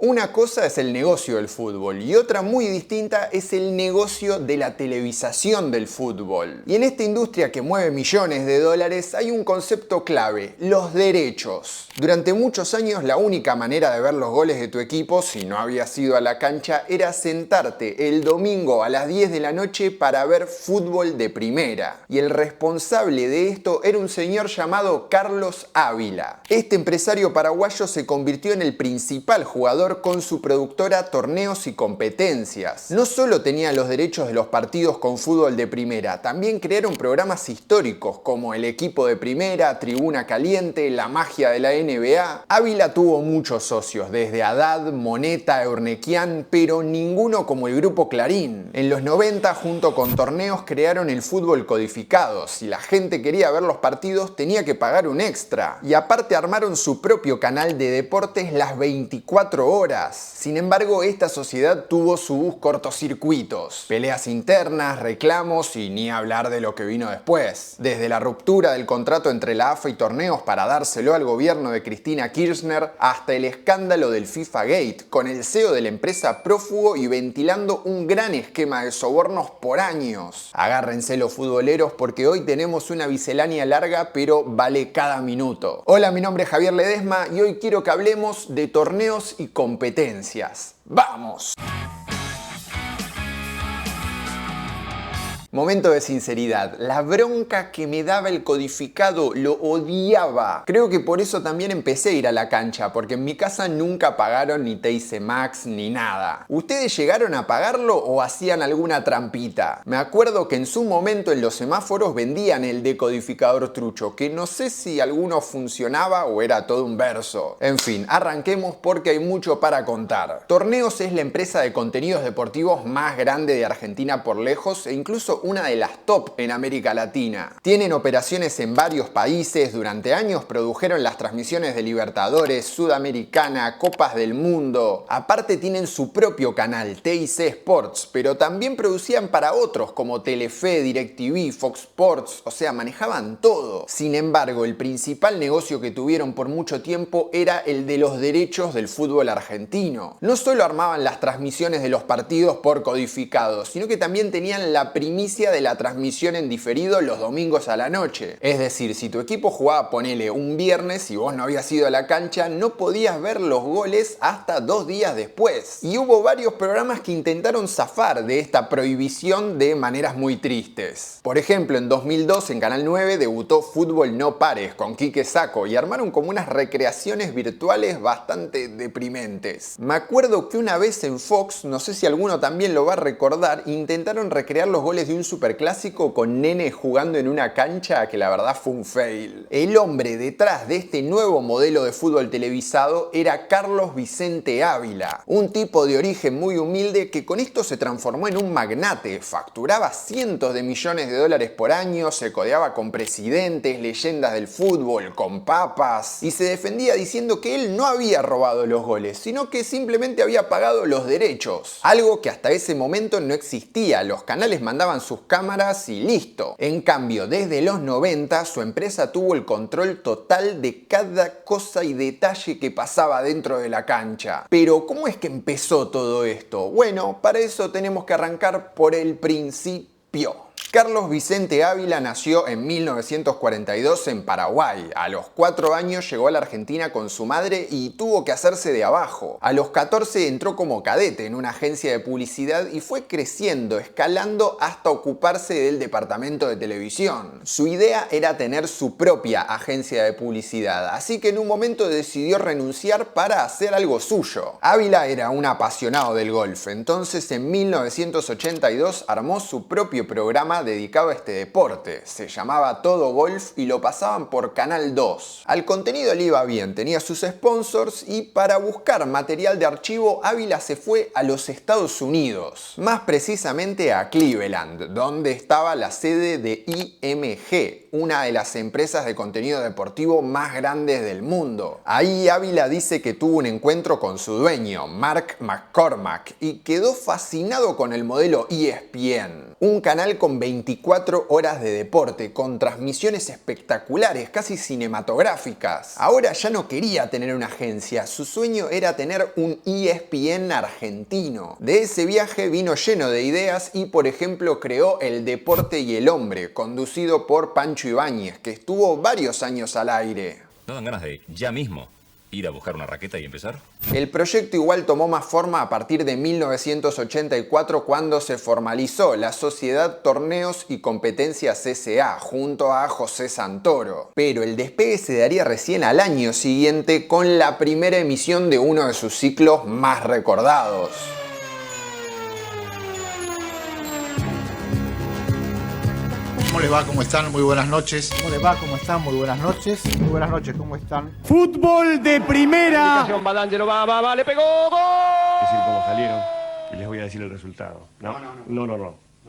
Una cosa es el negocio del fútbol y otra muy distinta es el negocio de la televisación del fútbol. Y en esta industria que mueve millones de dólares hay un concepto clave: los derechos. Durante muchos años la única manera de ver los goles de tu equipo, si no habías ido a la cancha, era sentarte el domingo a las 10 de la noche para ver fútbol de primera. Y el responsable de esto era un señor llamado Carlos Ávila. Este empresario paraguayo se convirtió en el principal jugador con su productora Torneos y Competencias. No solo tenía los derechos de los partidos con fútbol de primera, también crearon programas históricos como El Equipo de Primera, Tribuna Caliente, La Magia de la NBA. Ávila tuvo muchos socios, desde Haddad, Moneta, Eurnequian, pero ninguno como el Grupo Clarín. En los 90, junto con Torneos, crearon el fútbol codificado. Si la gente quería ver los partidos, tenía que pagar un extra. Y aparte armaron su propio canal de deportes las 24 horas. Sin embargo, esta sociedad tuvo sus cortocircuitos, peleas internas, reclamos y ni hablar de lo que vino después. Desde la ruptura del contrato entre la AFA y Torneos para dárselo al gobierno de Cristina Kirchner hasta el escándalo del FIFA Gate, con el CEO de la empresa prófugo y ventilando un gran esquema de sobornos por años. Agárrense los futboleros porque hoy tenemos una miscelánea larga pero vale cada minuto. Hola, mi nombre es Javier Ledesma y hoy quiero que hablemos de torneos y competencias. ¡Vamos! Momento de sinceridad, la bronca que me daba el codificado, lo odiaba. Creo que por eso también empecé a ir a la cancha, porque en mi casa nunca pagaron ni TIC Max ni nada. ¿Ustedes llegaron a pagarlo o hacían alguna trampita? Me acuerdo que en su momento en los semáforos vendían el decodificador trucho, que no sé si alguno funcionaba o era todo un verso. En fin, arranquemos porque hay mucho para contar. Torneos es la empresa de contenidos deportivos más grande de Argentina por lejos e incluso una de las top en América Latina. Tienen operaciones en varios países, durante años produjeron las transmisiones de Libertadores, Sudamericana, Copas del Mundo. Aparte tienen su propio canal, TIC Sports, pero también producían para otros como Telefe, DirecTV, Fox Sports, o sea, manejaban todo. Sin embargo, el principal negocio que tuvieron por mucho tiempo era el de los derechos del fútbol argentino. No solo armaban las transmisiones de los partidos por codificado, sino que también tenían la primicia de la transmisión en diferido los domingos a la noche. Es decir, si tu equipo jugaba, ponele, un viernes y vos no habías ido a la cancha, no podías ver los goles hasta 2 días después. Y hubo varios programas que intentaron zafar de esta prohibición de maneras muy tristes. Por ejemplo, en 2002 en Canal 9 debutó Fútbol No Pares con Quique Sacco y armaron como unas recreaciones virtuales bastante deprimentes. Me acuerdo que una vez en Fox, no sé si alguno también lo va a recordar, intentaron recrear los goles de un superclásico con nenes jugando en una cancha que la verdad fue un fail. El hombre detrás de este nuevo modelo de fútbol televisado era Carlos Vicente Ávila, un tipo de origen muy humilde que con esto se transformó en un magnate, facturaba cientos de millones de dólares por año, se codeaba con presidentes, leyendas del fútbol, con papas, y se defendía diciendo que él no había robado los goles, sino que simplemente había pagado los derechos, algo que hasta ese momento no existía. Los canales mandaban sus cámaras y listo. En cambio, desde los 90 su empresa tuvo el control total de cada cosa y detalle que pasaba dentro de la cancha. Pero ¿cómo es que empezó todo esto? Bueno, para eso tenemos que arrancar por el principio. Carlos Vicente Ávila nació en 1942 en Paraguay. A los 4 años llegó a la Argentina con su madre y tuvo que hacerse de abajo. A los 14 entró como cadete en una agencia de publicidad y fue creciendo, escalando hasta ocuparse del departamento de televisión. Su idea era tener su propia agencia de publicidad, así que en un momento decidió renunciar para hacer algo suyo. Ávila era un apasionado del golf, entonces en 1982 armó su propio programa dedicado a este deporte. Se llamaba Todo Golf y lo pasaban por Canal 2. Al contenido le iba bien, tenía sus sponsors y para buscar material de archivo Ávila se fue a los Estados Unidos, más precisamente a Cleveland, donde estaba la sede de IMG, una de las empresas de contenido deportivo más grandes del mundo. Ahí Ávila dice que tuvo un encuentro con su dueño, Mark McCormack, y quedó fascinado con el modelo ESPN. Un canal con 24 horas de deporte, con transmisiones espectaculares, casi cinematográficas. Ahora ya no quería tener una agencia, su sueño era tener un ESPN argentino. De ese viaje vino lleno de ideas y, por ejemplo, creó El Deporte y el Hombre, conducido por Pancho Ibáñez, que estuvo varios años al aire. ¿No dan ganas de ya mismo ir a buscar una raqueta y empezar? El proyecto igual tomó más forma a partir de 1984, cuando se formalizó la Sociedad Torneos y Competencias S.A. junto a José Santoro. Pero el despegue se daría recién al año siguiente con la primera emisión de uno de sus ciclos más recordados. ¿Cómo les va? ¿Cómo están? Muy buenas noches. ¿Cómo les va? ¿Cómo están? Muy buenas noches. Muy buenas noches, ¿cómo están? Fútbol de primera. Badangelo va, le pegó, ¡gol! Decir cómo salieron y les voy a decir el resultado. No.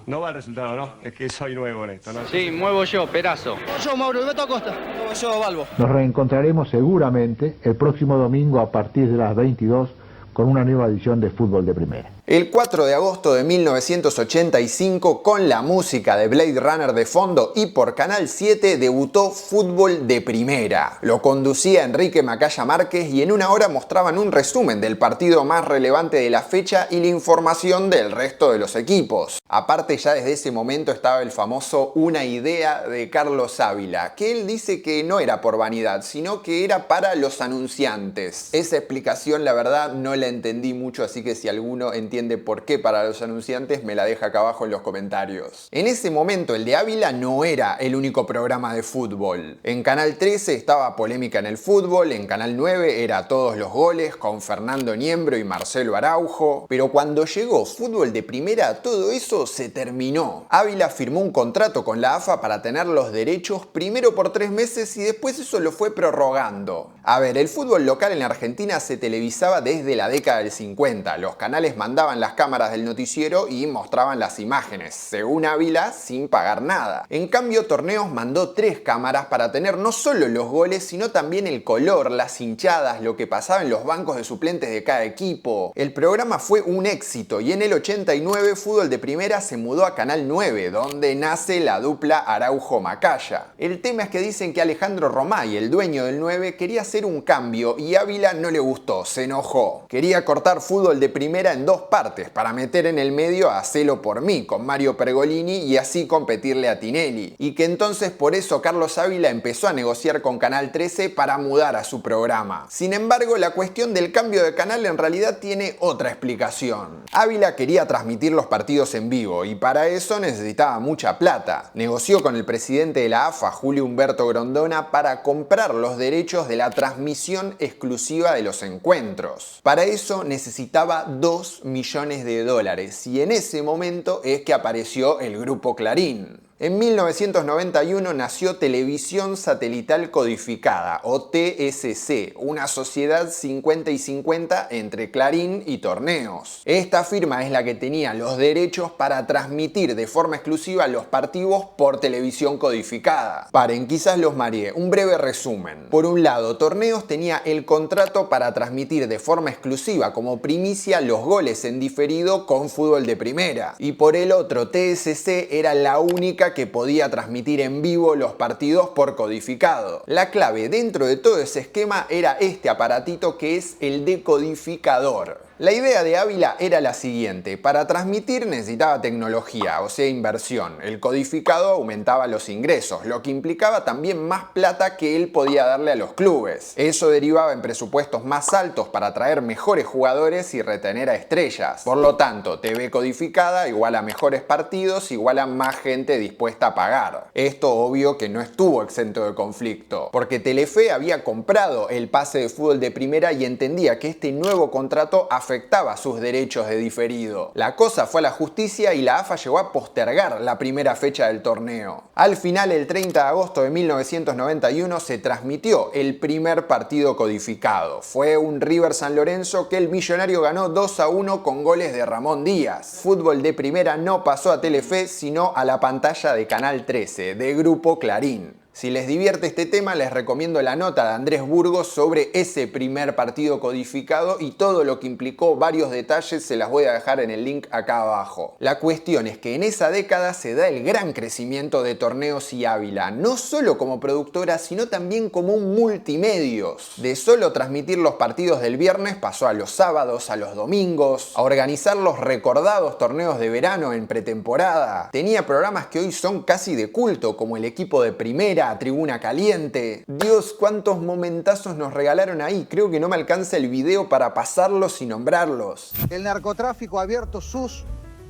No va el resultado, ¿no? Es que soy nuevo en esto, ¿no? Sí, muevo yo, Perazo. Yo, Mauro, Beto Acosta. Yo, Balbo. Nos reencontraremos seguramente el próximo domingo a partir de las 22 con una nueva edición de Fútbol de Primera. El 4 de agosto de 1985, con la música de Blade Runner de fondo y por Canal 7, debutó Fútbol de Primera. Lo conducía Enrique Macaya Márquez y en una hora mostraban un resumen del partido más relevante de la fecha y la información del resto de los equipos. Aparte, ya desde ese momento estaba el famoso Una idea de Carlos Ávila, que él dice que no era por vanidad, sino que era para los anunciantes. Esa explicación, la verdad, no la entendí mucho, así que si alguno entiende por qué para los anunciantes, me la deja acá abajo en los comentarios. En ese momento, el de Ávila no era el único programa de fútbol. En Canal 13 estaba Polémica en el Fútbol, en Canal 9 era Todos los Goles con Fernando Niembro y Marcelo Araujo, pero cuando llegó Fútbol de Primera, todo eso se terminó. Ávila firmó un contrato con la AFA para tener los derechos primero por 3 meses y después eso lo fue prorrogando. A ver, el fútbol local en Argentina se televisaba desde la década del 50. Los canales mandaban las cámaras del noticiero y mostraban las imágenes, según Ávila, sin pagar nada. En cambio, Torneos mandó 3 cámaras para tener no solo los goles, sino también el color, las hinchadas, lo que pasaba en los bancos de suplentes de cada equipo. El programa fue un éxito y en el 89 Fútbol de Primera se mudó a Canal 9, donde nace la dupla Araujo-Macaya. El tema es que dicen que Alejandro Romay, el dueño del 9, quería hacer un cambio y Ávila no le gustó, se enojó. Quería cortar Fútbol de Primera en 2 partes para meter en el medio a Hacelo por mí con Mario Pergolini y así competirle a Tinelli. Y que entonces por eso Carlos Ávila empezó a negociar con Canal 13 para mudar a su programa. Sin embargo, la cuestión del cambio de canal en realidad tiene otra explicación. Ávila quería transmitir los partidos en vivo y para eso necesitaba mucha plata. Negoció con el presidente de la AFA, Julio Humberto Grondona, para comprar los derechos de la transmisión exclusiva de los encuentros. Para eso necesitaba 2 millones de dólares y en ese momento es que apareció el Grupo Clarín. En 1991 nació Televisión Satelital Codificada, o TSC, una sociedad 50 y 50 entre Clarín y Torneos. Esta firma es la que tenía los derechos para transmitir de forma exclusiva los partidos por televisión codificada. Paren, quizás los mareé. Un breve resumen. Por un lado, Torneos tenía el contrato para transmitir de forma exclusiva como primicia los goles en diferido con Fútbol de Primera. Y por el otro, TSC era la única que podía transmitir en vivo los partidos por codificado. La clave dentro de todo ese esquema era este aparatito que es el decodificador. La idea de Ávila era la siguiente: para transmitir necesitaba tecnología, o sea inversión. El codificado aumentaba los ingresos, lo que implicaba también más plata que él podía darle a los clubes. Eso derivaba en presupuestos más altos para atraer mejores jugadores y retener a estrellas. Por lo tanto, TV codificada igual a mejores partidos, igual a más gente dispuesta a pagar. Esto obvio que no estuvo exento de conflicto, porque Telefe había comprado el pase de Fútbol de Primera y entendía que este nuevo contrato afectaba sus derechos de diferido. La cosa fue a la justicia y la AFA llegó a postergar la primera fecha del torneo. Al final, el 30 de agosto de 1991 se transmitió el primer partido codificado. Fue un River San Lorenzo que el millonario ganó 2-1 con goles de Ramón Díaz. Fútbol de Primera no pasó a Telefe, sino a la pantalla de Canal 13, de Grupo Clarín. Si les divierte este tema, les recomiendo la nota de Andrés Burgos sobre ese primer partido codificado y todo lo que implicó. Varios detalles se las voy a dejar en el link acá abajo. La cuestión es que en esa década se da el gran crecimiento de Torneos y Ávila, no solo como productora, sino también como un multimedios. De solo transmitir los partidos del viernes pasó a los sábados, a los domingos, a organizar los recordados torneos de verano en pretemporada. Tenía programas que hoy son casi de culto, como El Equipo de Primera, Tribuna Caliente. Dios, cuántos momentazos nos regalaron ahí. Creo que no me alcanza el video para pasarlos y nombrarlos. El narcotráfico ha abierto sus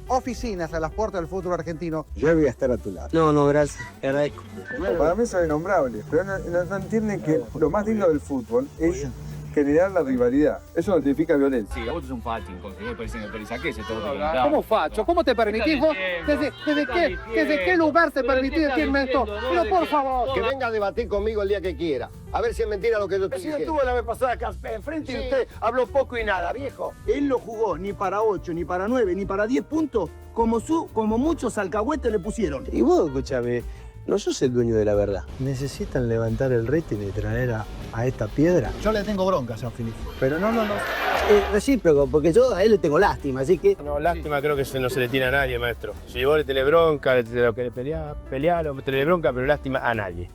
oficinas a las puertas del fútbol argentino. Yo voy a estar a tu lado. No, gracias. Agradezco. Para mí son innombrables, pero no entienden que lo más lindo del fútbol es generar la rivalidad. Eso no significa violencia. Sí, vos sos un facho, vos parecen que perisaquese todo. ¿Cómo facho? ¿Cómo te permitís vos? ¿Desde qué lugar te permitís decirme esto? Pero por favor. Que venga a debatir conmigo el día que quiera. A ver si es mentira lo que yo te dije. Si estuvo la vez pasada acá enfrente y usted habló poco y nada, viejo. Él no jugó ni para 8, ni para 9, ni para 10 puntos, como muchos alcahuetes le pusieron. Y vos, escúchame, no sos el dueño de la verdad. ¿Necesitan levantar el rating y traer a esta piedra? Yo le tengo bronca, señor Filipe. Pero no. Recíproco, porque yo a él le tengo lástima, así que... No, lástima creo que no se le tiene a nadie, maestro. Si vos le tenés bronca, lo que le peleá, lo tenés bronca, pero lástima a nadie.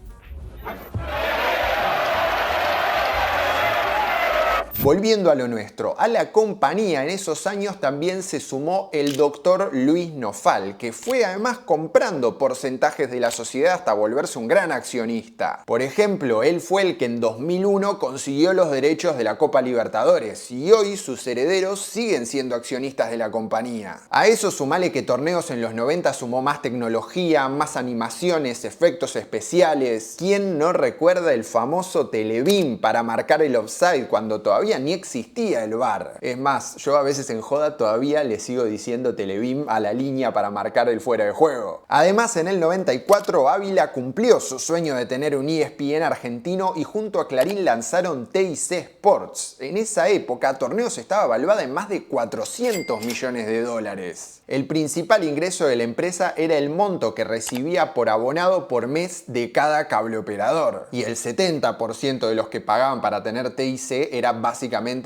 Volviendo a lo nuestro, a la compañía en esos años también se sumó el doctor Luis Nofal, que fue además comprando porcentajes de la sociedad hasta volverse un gran accionista. Por ejemplo, él fue el que en 2001 consiguió los derechos de la Copa Libertadores y hoy sus herederos siguen siendo accionistas de la compañía. A eso sumale que Torneos en los 90 sumó más tecnología, más animaciones, efectos especiales. ¿Quién no recuerda el famoso Telebeam para marcar el offside cuando todavía ni existía el VAR? Es más, yo a veces en joda todavía le sigo diciendo Telebeam a la línea para marcar el fuera de juego. Además, en el 94 Ávila cumplió su sueño de tener un ESPN argentino y junto a Clarín lanzaron TIC Sports. En esa época Torneos estaba valuada en más de 400 millones de dólares. El principal ingreso de la empresa era el monto que recibía por abonado por mes de cada cable operador. Y el 70% de los que pagaban para tener TIC era básicamente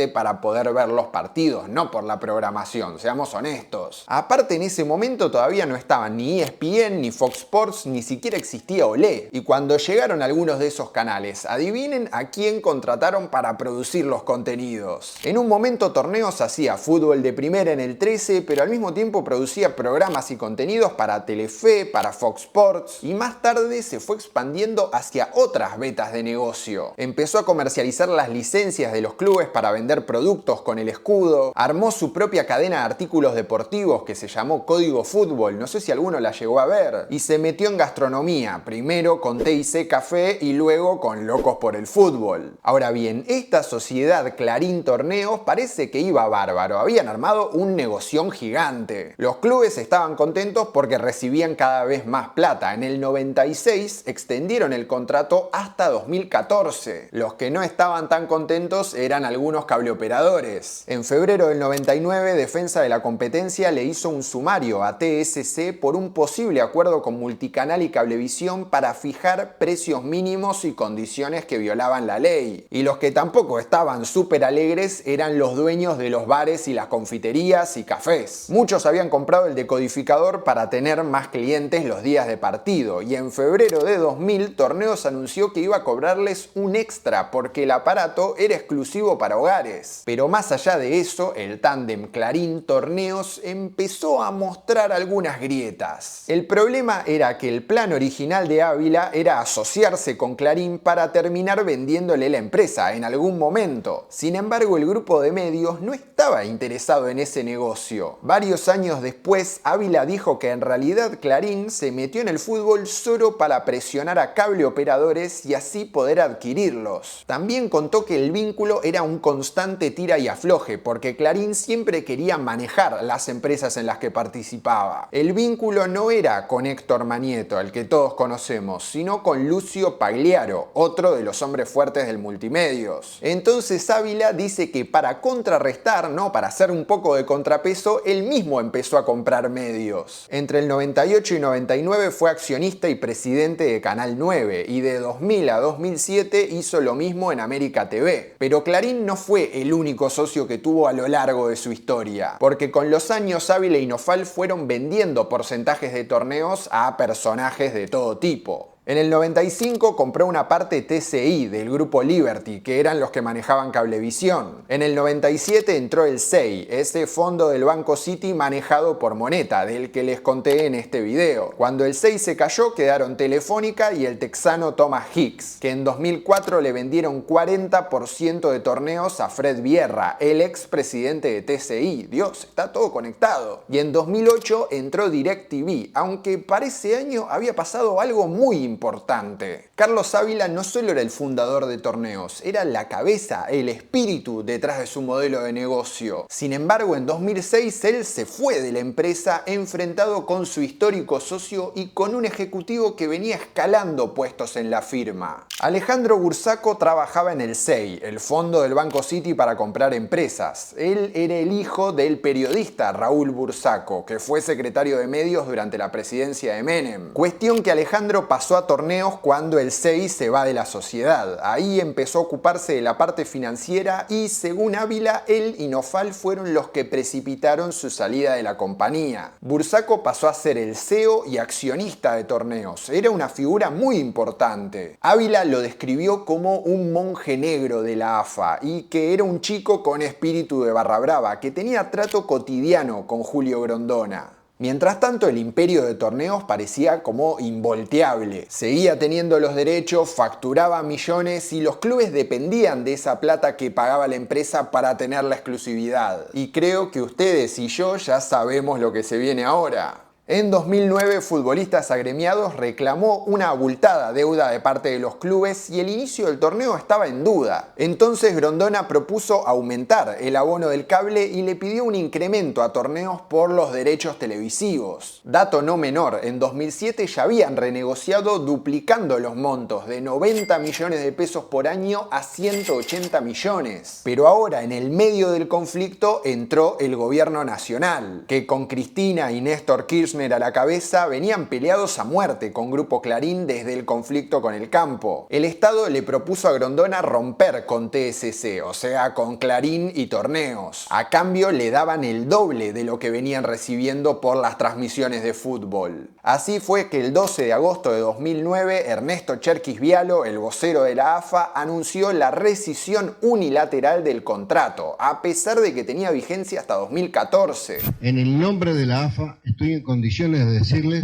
para poder ver los partidos, no por la programación, seamos honestos. Aparte, en ese momento todavía no estaban ni ESPN, ni Fox Sports, ni siquiera existía Olé. Y cuando llegaron algunos de esos canales, adivinen a quién contrataron para producir los contenidos. En un momento Torneos hacía fútbol de primera en el 13, pero al mismo tiempo producía programas y contenidos para Telefe, para Fox Sports, y más tarde se fue expandiendo hacia otras vetas de negocio. Empezó a comercializar las licencias de los clubes para vender productos con el escudo, armó su propia cadena de artículos deportivos que se llamó Código Fútbol, no sé si alguno la llegó a ver, y se metió en gastronomía, primero con TIC Café y luego con Locos por el Fútbol. Ahora bien, esta sociedad Clarín Torneos parece que iba bárbaro, habían armado un negoción gigante. Los clubes estaban contentos porque recibían cada vez más plata. En el 96 extendieron el contrato hasta 2014. Los que no estaban tan contentos eran algunos cableoperadores. En febrero del 99, Defensa de la Competencia le hizo un sumario a TSC por un posible acuerdo con Multicanal y Cablevisión para fijar precios mínimos y condiciones que violaban la ley. Y los que tampoco estaban súper alegres eran los dueños de los bares y las confiterías y cafés. Muchos habían comprado el decodificador para tener más clientes los días de partido, y en febrero de 2000 Torneos anunció que iba a cobrarles un extra porque el aparato era exclusivo para hogares. Pero más allá de eso, el tándem Clarín Torneos empezó a mostrar algunas grietas. El problema era que el plan original de Ávila era asociarse con Clarín para terminar vendiéndole la empresa en algún momento. Sin embargo, el grupo de medios no estaba interesado en ese negocio. Varios años después, Ávila dijo que en realidad Clarín se metió en el fútbol solo para presionar a cable operadores y así poder adquirirlos. También contó que el vínculo era un constante tira y afloje, porque Clarín siempre quería manejar las empresas en las que participaba. El vínculo no era con Héctor Manieto, el que todos conocemos, sino con Lucio Pagliaro, otro de los hombres fuertes del multimedios. Entonces Ávila dice que para contrarrestar, no, para hacer un poco de contrapeso, él mismo empezó a comprar medios. Entre el 98 y 99 fue accionista y presidente de Canal 9, y de 2000 a 2007 hizo lo mismo en América TV. Pero Clarín no fue el único socio que tuvo a lo largo de su historia, porque con los años Ávila y Nofal fueron vendiendo porcentajes de torneos a personajes de todo tipo. En el 95 compró una parte TCI del grupo Liberty, que eran los que manejaban Cablevisión. En el 97 entró el SEI, ese fondo del Banco City manejado por Moneta, del que les conté en este video. Cuando el SEI se cayó, quedaron Telefónica y el texano Thomas Hicks, que en 2004 le vendieron 40% de torneos a Fred Vierra, el expresidente de TCI. Dios, está todo conectado. Y en 2008 entró DirecTV, aunque para ese año había pasado algo muy importante. Carlos Ávila no solo era el fundador de Torneos, era la cabeza, el espíritu detrás de su modelo de negocio. Sin embargo, en 2006 él se fue de la empresa enfrentado con su histórico socio y con un ejecutivo que venía escalando puestos en la firma. Alejandro Bursaco trabajaba en el SEI, el fondo del Banco City para comprar empresas. Él era el hijo del periodista Raúl Bursaco, que fue secretario de medios durante la presidencia de Menem. Cuestión que Alejandro pasó a Torneos cuando el SEI se va de la sociedad. Ahí empezó a ocuparse de la parte financiera y, según Ávila, él y Nofal fueron los que precipitaron su salida de la compañía. Bursaco pasó a ser el CEO y accionista de Torneos. Era una figura muy importante. Ávila lo describió como un monje negro de la AFA y que era un chico con espíritu de barra brava, que tenía trato cotidiano con Julio Grondona. Mientras tanto, el imperio de Torneos parecía como involteable. Seguía teniendo los derechos, facturaba millones y los clubes dependían de esa plata que pagaba la empresa para tener la exclusividad. Y creo que ustedes y yo ya sabemos lo que se viene ahora. En 2009, Futbolistas Agremiados reclamó una abultada deuda de parte de los clubes y el inicio del torneo estaba en duda. Entonces Grondona propuso aumentar el abono del cable y le pidió un incremento a Torneos por los derechos televisivos. Dato no menor, en 2007 ya habían renegociado duplicando los montos de 90 millones de pesos por año a 180 millones. Pero ahora, en el medio del conflicto, entró el gobierno nacional, que con Cristina y Néstor Kirchner a la cabeza venían peleados a muerte con Grupo Clarín desde el conflicto con el campo. El Estado le propuso a Grondona romper con TSC, o sea, con Clarín y Torneos. A cambio le daban el doble de lo que venían recibiendo por las transmisiones de fútbol. Así fue que el 12 de agosto de 2009, Ernesto Cherkis Vialo, el vocero de la AFA, anunció la rescisión unilateral del contrato, a pesar de que tenía vigencia hasta 2014. En el nombre de la AFA estoy en condiciones de decirles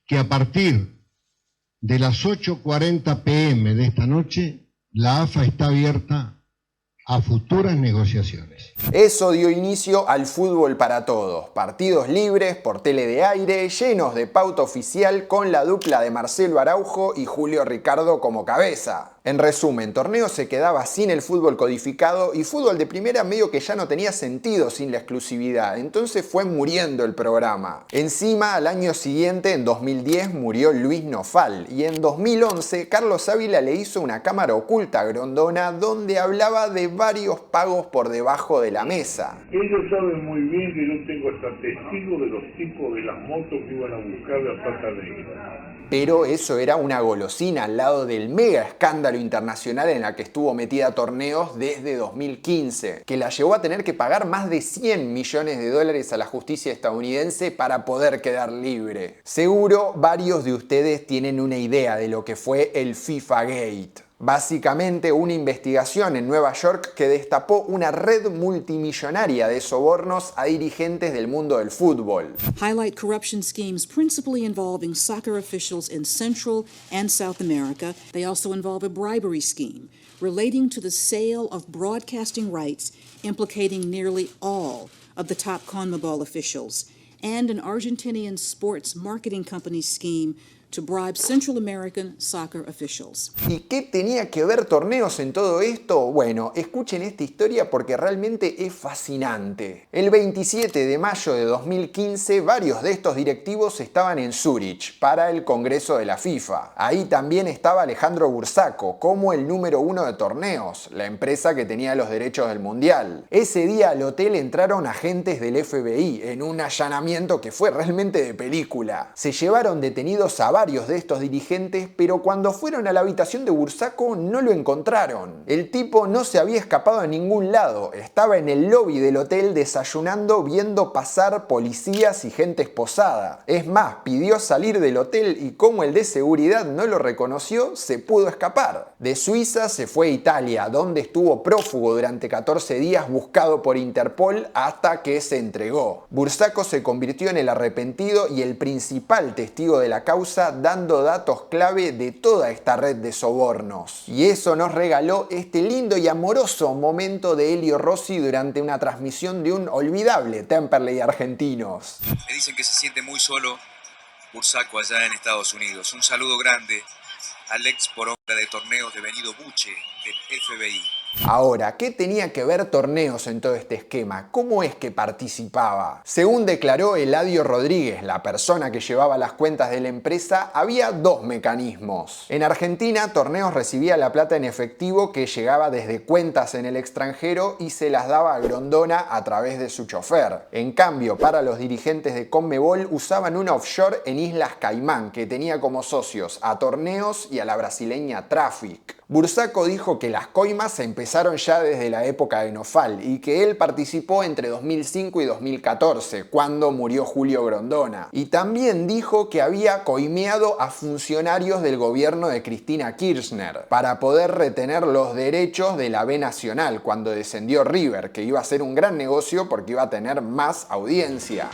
que a partir de las 8:40 p.m. de esta noche, la AFA está abierta a futuras negociaciones. Eso dio inicio al fútbol para todos. Partidos libres por tele de aire, llenos de pauta oficial con la dupla de Marcelo Araujo y Julio Ricardo como cabeza. En resumen, Torneos se quedaba sin el fútbol codificado y fútbol de primera medio que ya no tenía sentido sin la exclusividad, entonces fue muriendo el programa. Encima, al año siguiente, en 2010, murió Luis Nofal y en 2011 Carlos Ávila le hizo una cámara oculta a Grondona donde hablaba de varios pagos por debajo de la mesa. Ellos saben muy bien que yo tengo hasta testigos de los tipos de las motos que iban a buscar la plata negra. Pero eso era una golosina al lado del mega escándalo internacional en la que estuvo metida Torneos desde 2015, que la llevó a tener que pagar más de 100 millones de dólares a la justicia estadounidense para poder quedar libre. Seguro varios de ustedes tienen una idea de lo que fue el FIFA Gate. Básicamente una investigación en Nueva York que destapó una red multimillonaria de sobornos a dirigentes del mundo del fútbol. Highlight corruption schemes principally involving soccer officials in Central and South America. They also involve a bribery scheme relating to the sale of broadcasting rights implicating nearly all of the top CONMEBOL officials, and an Argentinian sports marketing company scheme to bribe Central American soccer officials. ¿Y qué tenía que ver Torneos en todo esto? Bueno, escuchen esta historia porque realmente es fascinante. El 27 de mayo de 2015, varios de estos directivos estaban en Zúrich para el Congreso de la FIFA. Ahí también estaba Alejandro Bursaco, como el número 1 de Torneos, la empresa que tenía los derechos del Mundial. Ese día al hotel entraron agentes del FBI en un allanamiento que fue realmente de película. Se llevaron detenidos a varios de estos dirigentes, pero cuando fueron a la habitación de Bursaco no lo encontraron. El tipo no se había escapado a ningún lado, estaba en el lobby del hotel desayunando viendo pasar policías y gente esposada. Es más, pidió salir del hotel y como el de seguridad no lo reconoció, se pudo escapar. De Suiza se fue a Italia, donde estuvo prófugo durante 14 días buscado por Interpol hasta que se entregó. Bursaco se convirtió en el arrepentido y el principal testigo de la causa, dando datos clave de toda esta red de sobornos. Y eso nos regaló este lindo y amoroso momento de Elio Rossi durante una transmisión de un olvidable Temperley Argentinos. Me dicen que se siente muy solo Bursaco allá en Estados Unidos. Un saludo grande al ex por obra de Torneos devenido buche del FBI. Ahora, ¿qué tenía que ver Torneos en todo este esquema? ¿Cómo es que participaba? Según declaró Eladio Rodríguez, la persona que llevaba las cuentas de la empresa, había dos mecanismos. En Argentina, Torneos recibía la plata en efectivo que llegaba desde cuentas en el extranjero y se las daba a Grondona a través de su chofer. En cambio, para los dirigentes de Conmebol usaban una offshore en Islas Caimán que tenía como socios a Torneos y a la brasileña Traffic. Bursaco dijo que las coimas empezaron ya desde la época de Nofal y que él participó entre 2005 y 2014, cuando murió Julio Grondona. Y también dijo que había coimeado a funcionarios del gobierno de Cristina Kirchner para poder retener los derechos de la B Nacional cuando descendió River, que iba a ser un gran negocio porque iba a tener más audiencia.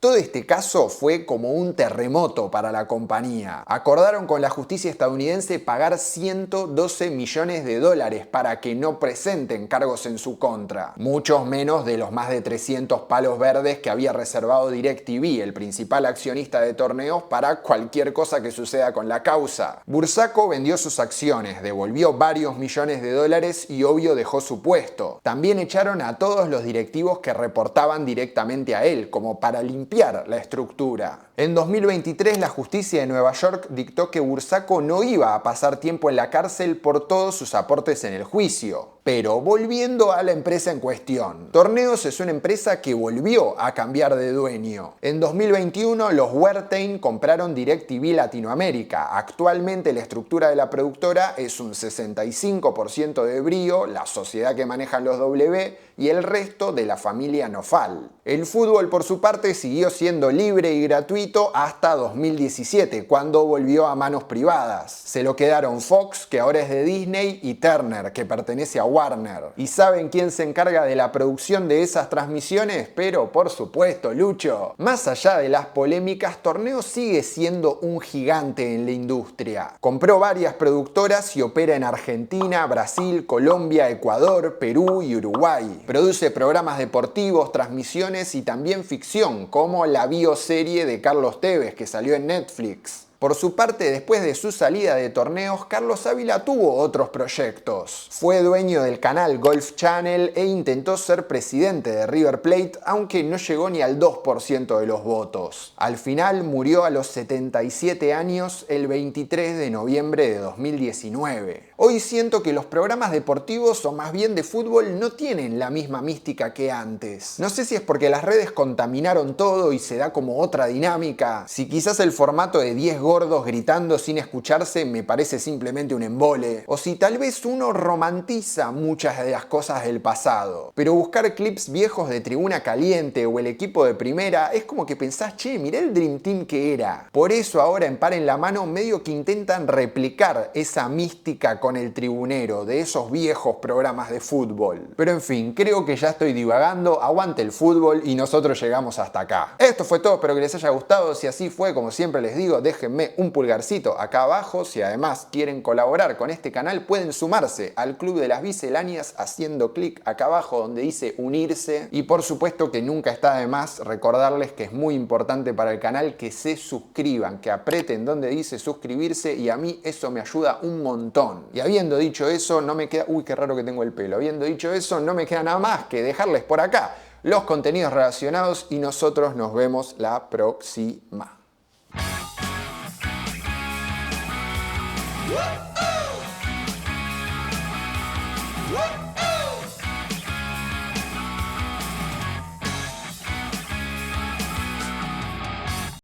Todo este caso fue como un terremoto para la compañía. Acordaron con la justicia estadounidense pagar 112 millones de dólares para que no presenten cargos en su contra. Muchos menos de los más de 300 palos verdes que había reservado DirecTV, el principal accionista de Torneos, para cualquier cosa que suceda con la causa. Bursaco vendió sus acciones, devolvió varios millones de dólares y obvio dejó su puesto. También echaron a todos los directivos que reportaban directamente a él, como para limpiar la estructura. En 2023 la justicia de Nueva York dictó que Bursaco no iba a pasar tiempo en la cárcel por todos sus aportes en el juicio. Pero volviendo a la empresa en cuestión, Torneos es una empresa que volvió a cambiar de dueño. En 2021 los Wertheim compraron DirecTV Latinoamérica. Actualmente la estructura de la productora es un 65% de Brio, la sociedad que manejan los W, y el resto de la familia Nofal. El fútbol por su parte siguió siendo libre y gratuito hasta 2017, cuando volvió a manos privadas. Se lo quedaron Fox, que ahora es de Disney, y Turner, que pertenece a Warner. ¿Y saben quién se encarga de la producción de esas transmisiones? Pero por supuesto, Lucho. Más allá de las polémicas, Torneos sigue siendo un gigante en la industria. Compró varias productoras y opera en Argentina, Brasil, Colombia, Ecuador, Perú y Uruguay. Produce programas deportivos, transmisiones y también ficción, como la bioserie de Carlos Tevez que salió en Netflix. Por su parte, después de su salida de Torneos, Carlos Ávila tuvo otros proyectos. Fue dueño del canal Golf Channel e intentó ser presidente de River Plate, aunque no llegó ni al 2% de los votos. Al final murió a los 77 años el 23 de noviembre de 2019. Hoy siento que los programas deportivos, o más bien de fútbol, no tienen la misma mística que antes. No sé si es porque las redes contaminaron todo y se da como otra dinámica, si quizás el formato de 10 gordos gritando sin escucharse me parece simplemente un embole, o si tal vez uno romantiza muchas de las cosas del pasado. Pero buscar clips viejos de Tribuna Caliente o el equipo de primera es como que pensás, che, mirá el Dream Team que era. Por eso ahora en Par en la Mano medio que intentan replicar esa mística con el tribunero de esos viejos programas de fútbol. Pero en fin, creo que ya estoy divagando, aguante el fútbol y nosotros llegamos hasta acá. Esto fue todo, espero que les haya gustado. Si así fue, como siempre les digo, déjenme déjenme un pulgarcito acá abajo. Si además quieren colaborar con este canal, pueden sumarse al Club de las Misceláneas haciendo clic acá abajo donde dice unirse. Y por supuesto que nunca está de más recordarles que es muy importante para el canal que se suscriban, que aprieten donde dice suscribirse, y a mí eso me ayuda un montón. Y habiendo dicho eso, no me queda... Uy, qué raro que tengo el pelo. Habiendo dicho eso, no me queda nada más que dejarles por acá los contenidos relacionados y nosotros nos vemos la próxima.